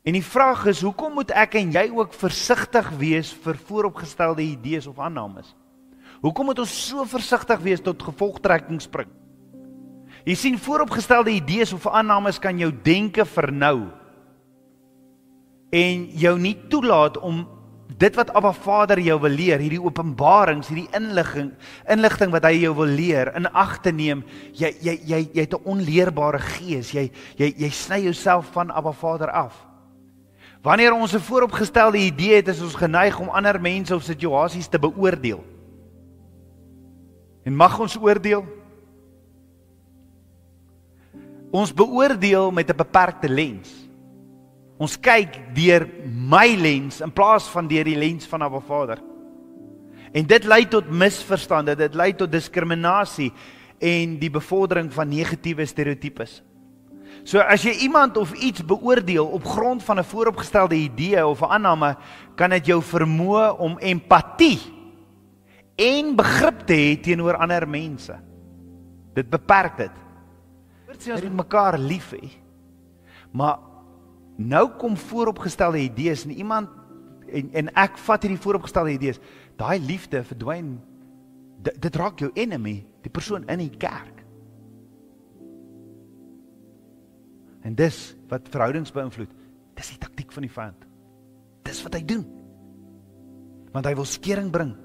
En die vraag is, hoekom moet ek en jy ook versigtig wees vir vooropgestelde idees of aannames? Hoekom moet ons so versigtig wees tot gevolgtrekking spring? Jy sien, vooropgestelde idees of aannames kan jou denke vernou en jou nie toelaat om dit wat Abba Vader jou wil leer, hierdie openbarings, hierdie inligting wat hy jou wil leer, in ag te neem. Jy het 'n onleerbare gees, jy sny jouself van Abba Vader af. Wanneer ons 'n vooropgestelde idee het, is ons geneig om ander mense of situasies te beoordeel. En mag ons oordeel? Ons beoordeel met 'n beperkte lens. Ons kyk deur my lens in plaas van deur die lens van Abba Vader. En dit lei tot misverstande, dit lei tot diskriminasie en die bevordering van negatiewe stereotypes. So as jy iemand of iets beoordeel op grond van 'n vooropgestelde idee of 'n aanname, kan dit jou vermoë om empatie en begrip te hê teenoor ander mense. Dit beperk dit. Ons moet mekaar lief hê. Maar nou kom vooropgestelde idees en iemand en ek vat hierdie vooropgestelde idees. Daai liefde verdwyn. Dit raak jou enemy, die persoon in die kerk. En dis wat verhoudings beïnvloed. Dis die taktiek van die vyand. Dis wat hy doen. Want hy wil skeuring bring.